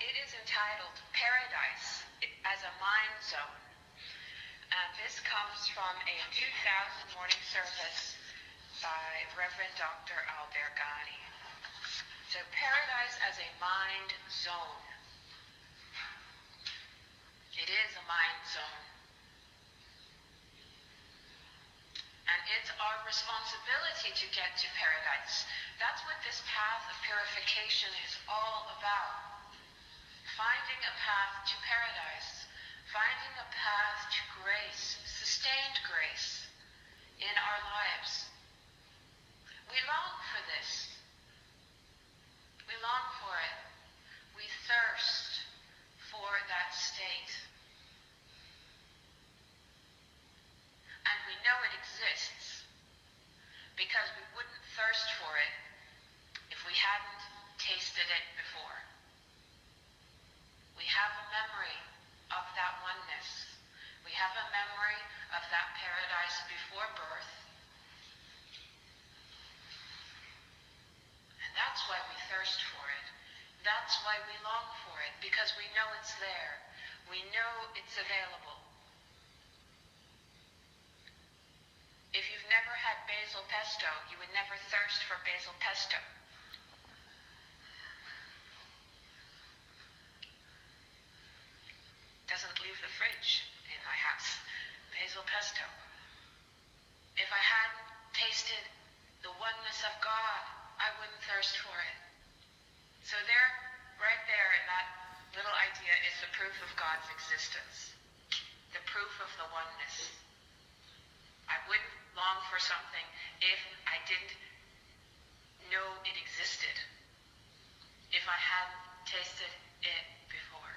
it is entitled Paradise as a Mind Zone. And this comes from a 2000 morning service by Reverend Dr. Reverend Gani. So paradise as a mind zone. It is a mind zone. And it's our responsibility to get to paradise. That's what this path of purification is all about. Finding a path to paradise. Finding a path to grace, sustained grace in our lives. We long for this. We long for it. We thirst for that state. And we know it exists because we wouldn't thirst for it if we hadn't tasted it before. We have a memory of that oneness. We have a memory of that paradise before birth. And that's why we thirst for it. That's why we long for it, because we know it's there. We know it's available. If you've never had basil pesto, you would never thirst for basil pesto. Doesn't leave the fridge in my house. Basil pesto. If I hadn't tasted the oneness of God, I wouldn't thirst for it. So there, right there in that little idea is the proof of God's existence. The proof of the oneness. I wouldn't long for something if I didn't know it existed. If I hadn't tasted it before.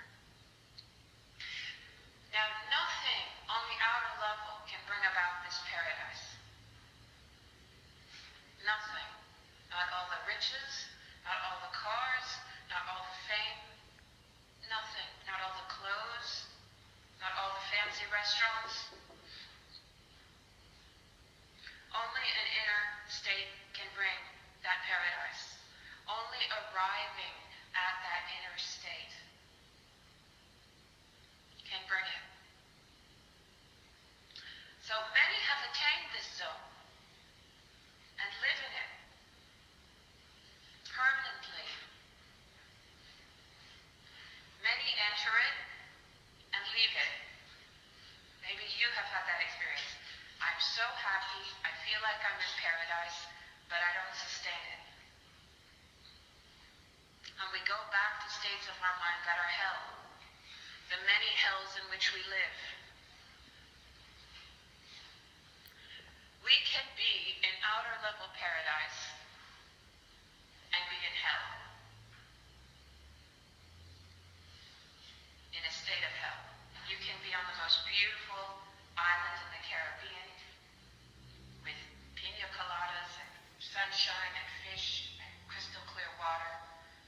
Now, nothing on the outer level can bring about this paradise. Nothing. Not all the riches, not all the cars, not all the fame, nothing. Not all the clothes, not all the fancy restaurants. Only an inner state can bring that paradise. Only arriving at that inner state can bring it. So many have attained this zone and live in it permanently. Many enter it and leave it. Maybe you have had that experience. I'm so happy, I feel like I'm in paradise, but I don't sustain it. And we go back to states of our mind that are hell. The many hells in which we live. We can be in outer level paradise and be in hell. In a state of hell. You can be on the most beautiful island in the Caribbean with pina coladas and sunshine and fish and crystal clear water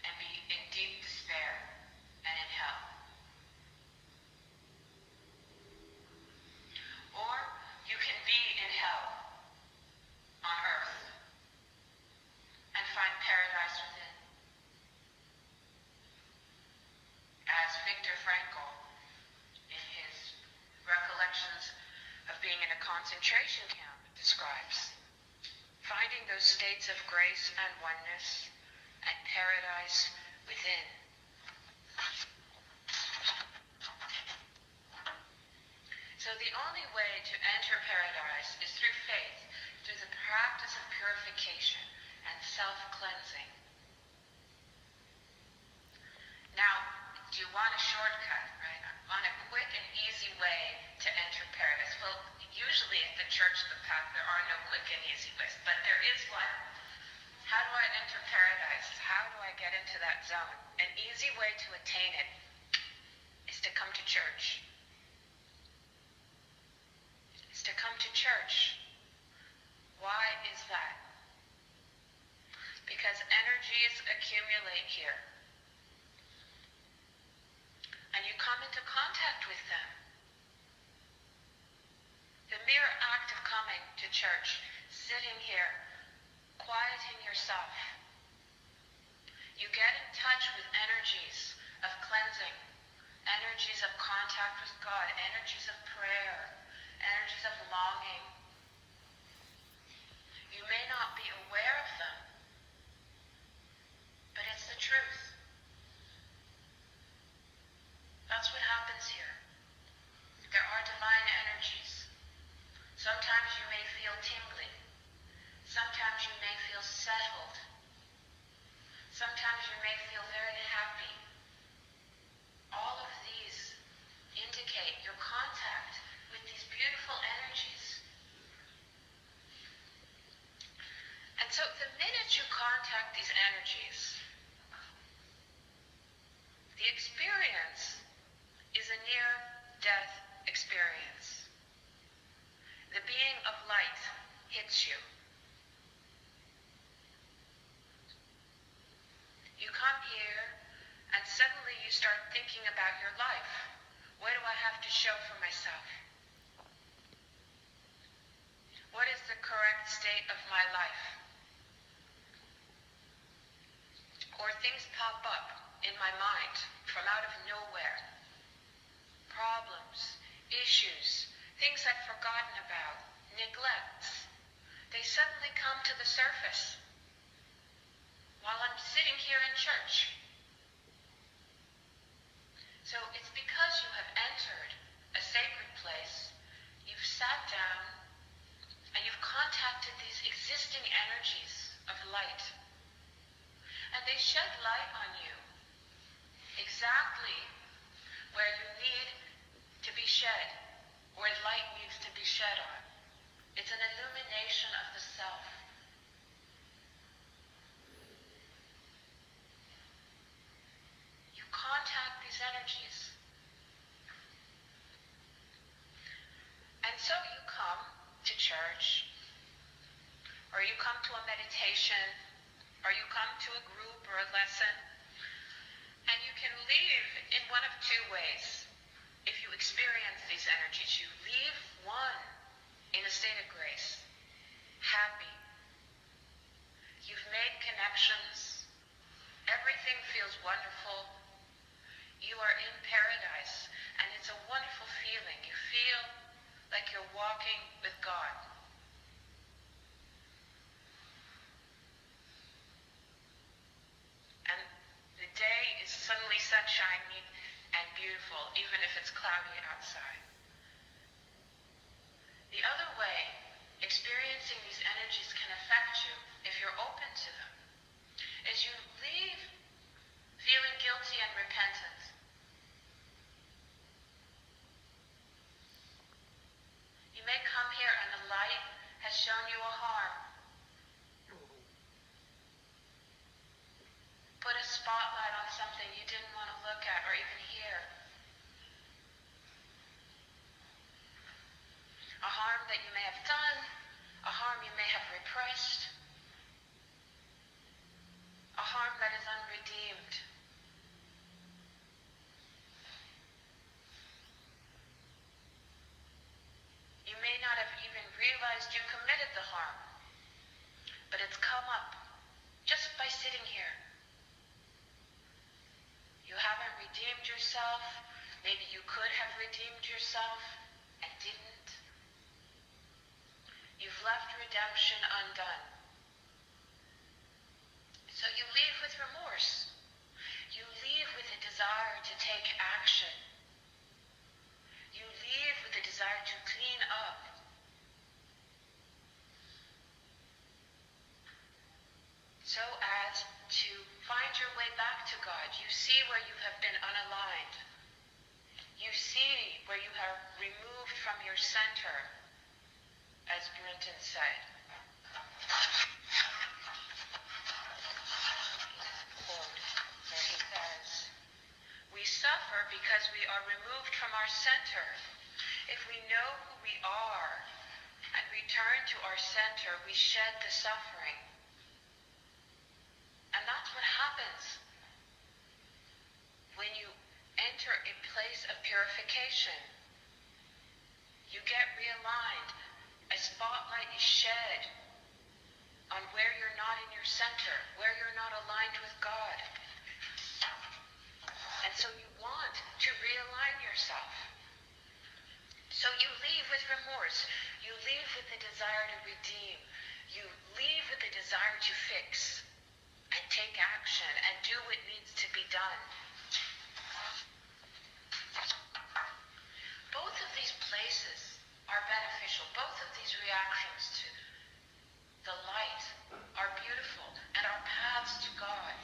and be in deep despair and in hell. Or you can be in hell on earth and find paradise within. As Viktor Frankl, in his recollections of being in a concentration camp, describes, finding those states of grace and oneness and paradise within. So the only way to enter paradise is through faith, through the practice of purification and self-cleansing. Now, do you want a shortcut, right? On a quick and easy way to enter paradise? Well, usually at the church of the path, there are no quick and easy ways, but there is one. How do I enter paradise? How do I get into that zone? An easy way to attain it is to come to church. Is to come to church. Why is that? Because energies accumulate here. And you come into contact with them. The mere act of coming to church, sitting here, quieting yourself, you get in touch with energies of cleansing. Sometimes you may feel very happy. All of these indicate your contact with these beautiful energies. And so the minute you contact these energies, the experience is a near-death experience. The being of light hits you. You come here and suddenly you start thinking about your life. What do I have to show for myself? What is the correct state of my life? Or things pop up in my mind from out of nowhere. Problems, issues, things I've forgotten about, neglects. They suddenly come to the surface while I'm sitting here in church. So it's because you have entered a sacred place, you've sat down, and you've contacted these existing energies of light. And they shed light on you exactly where you need to be shed, where light needs to be shed on. It's an illumination of the self. You contact these energies. And so you come to church, or you come to a meditation, or you come to a group or a lesson, and you can leave in one of two ways. If you experience these energies, you leave one in a state of grace, happy. You've made connections. Everything feels wonderful. You are in paradise, and it's a wonderful feeling. You feel like you're walking with God. And the day is suddenly sunshiny and beautiful, even if it's cloudy outside. The other way experiencing these energies can affect you, if you're open to them, is you leave feeling guilty and repentant. You may come here and the light has shown you a harm. Put a spotlight on something you didn't want to look at or even hear. A harm that you may have done, a harm you may have repressed, a harm that is unredeemed. You may not have even realized you committed the harm, but it's come up just by sitting here. You haven't redeemed yourself. Maybe you could have redeemed yourself and didn't. You've left redemption undone. So you leave with remorse. You leave with a desire to take action. You leave with a desire to clean up. So as to find your way back to God. You see where you have been unaligned. You see where you have removed from your center, as Brinton said. Quote, where he says, "We suffer because we are removed from our center. If we know who we are and return to our center, we shed the suffering." And that's what happens when you enter a place of purification. You get realigned. A spotlight is shed on where you're not in your center, where you're not aligned with God. And so you want to realign yourself. So you leave with remorse. You leave with the desire to redeem. You leave with the desire to fix and take action and do what needs to be done. Both of these places are beneficial. Both of these reactions to the light are beautiful and are paths to God.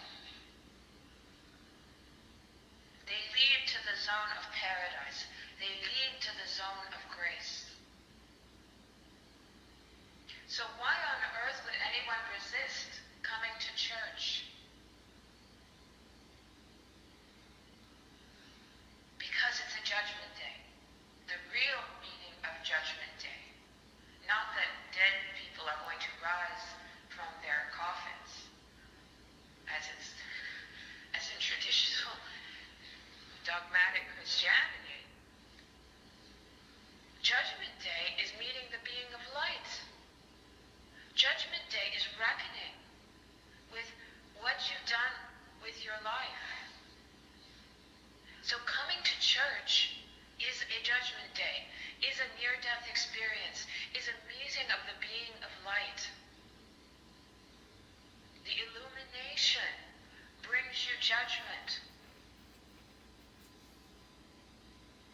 judgment.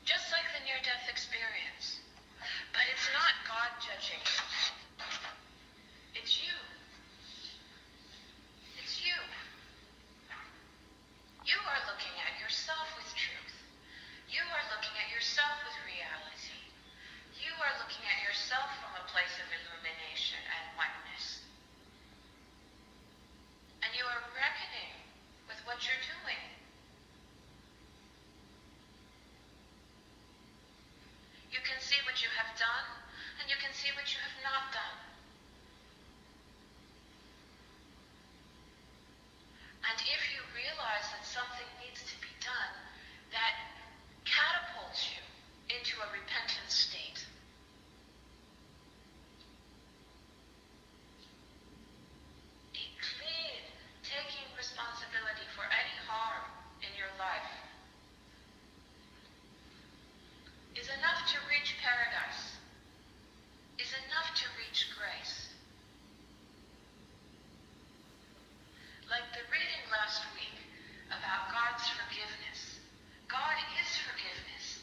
Just like the near-death experience. But it's not God judging you. It's you. It's you. You are looking at yourself with truth. You are looking at yourself with reality. You are looking at yourself from a place of illumination and oneness. And you are reckoning with what you're doing. You can see what you have done, and you can see what you have not done. And if you realize that something needs to be done, that catapults you into a repentant state. A clean taking responsibility for any harm in your life is enough to reach paradise, is enough to reach grace. Like the reading last week about God's forgiveness. God is forgiveness.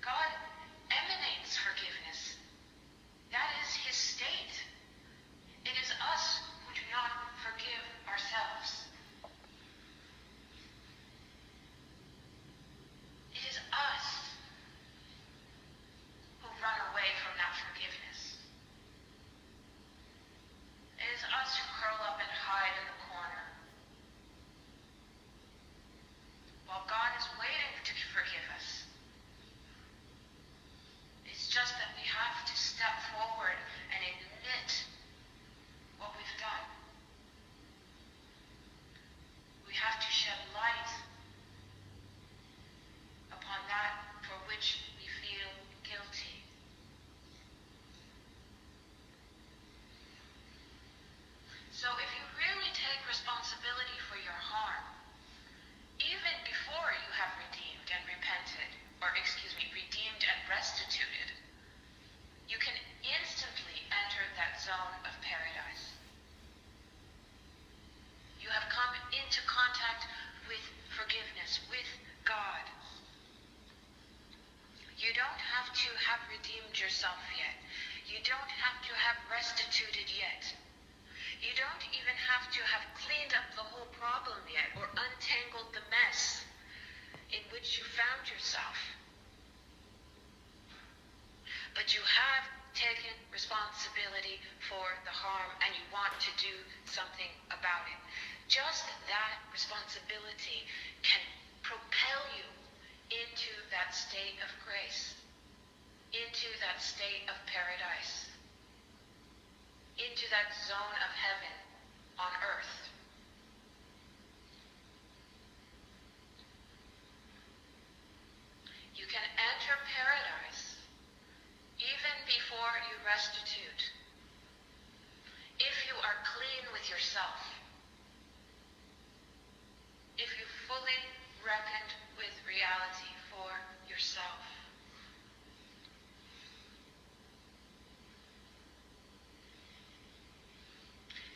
God emanates forgiveness. That is his state. It is us who do not forgive ourselves. It is us who run away from that forgiveness. It is us who curl up and hide in the corner. While God is waiting to forgive us. It's just that we have to step forward and admit what we've done. We have to shed light upon that for which we feel guilty. So if you really take responsibility for your harm, even before you have redeemed and repented, redeemed and restituted, you can instantly enter that zone of paradise. You have come into contact with forgiveness, with God. You don't have to have redeemed yourself yet. You don't have to have restituted yet. You don't even have to have cleaned up the whole problem yet or untangled the mess in which you found yourself. But you have taken responsibility for the harm and you want to do something about it. Just that responsibility can propel you into that state of grace, into that state of paradise, into that zone of heaven on earth. You can enter paradise even before you restitute, if you are clean with yourself, if you fully reckoned with reality for yourself.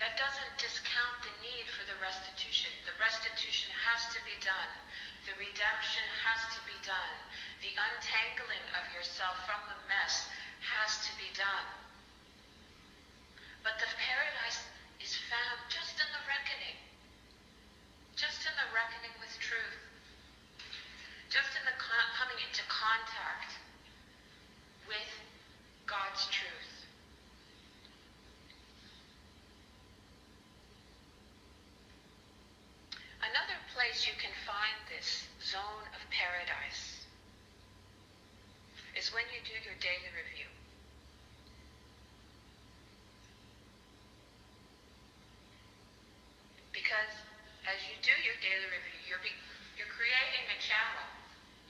That doesn't discount the need for the restitution. The restitution has to be done. The redemption has to be done. The untangling of yourself from the mess has to be done. But the paradise is found just in the reckoning. Just in the reckoning with truth. Just in the coming into contact with God's truth. Another place you can find this zone of paradise is when you do your daily review. Because as you do your daily review, you're creating a channel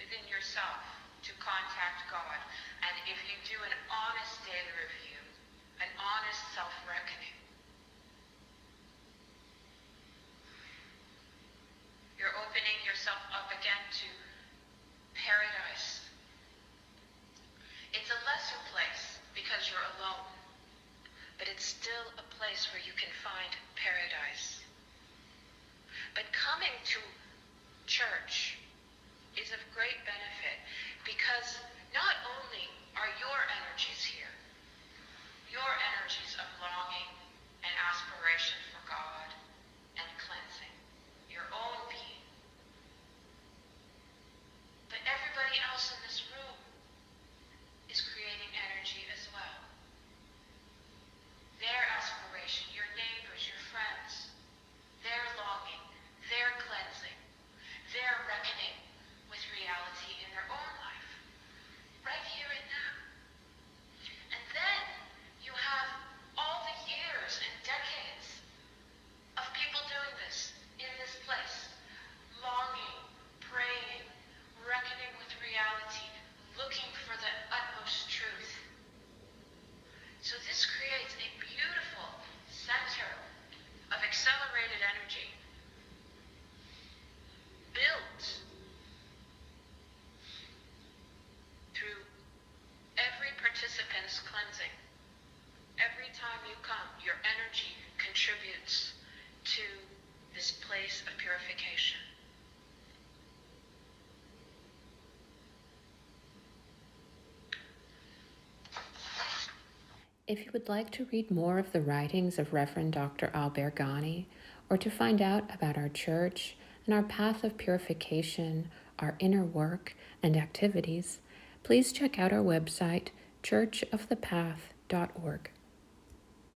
within yourself to contact God. And if you do an honest daily review, an honest self-reckoning, you're opening yourself up again to paradise. It's a lesser place because you're alone, but it's still a place where you can find paradise. But coming to church is of great benefit because not only are your energies here, your energies of longing and aspiration for God and cleansing, your own being, but everybody else in this room is creating energy as well. Their aspiration, your neighbors, your friends, their longing, their cleansing, their reckoning with reality in their own life, right here and now. And then you have all the years and decades of people doing this in this place, longing, praying, reckoning with reality, looking for the utmost truth. So this creates a beautiful center of accelerated energy built through every participant's cleansing. Every time you come, your energy contributes to this place of purification. If you would like to read more of the writings of Reverend Dr. Gani, or to find out about our church and our path of purification, our inner work and activities, please check out our website, churchofthepath.org.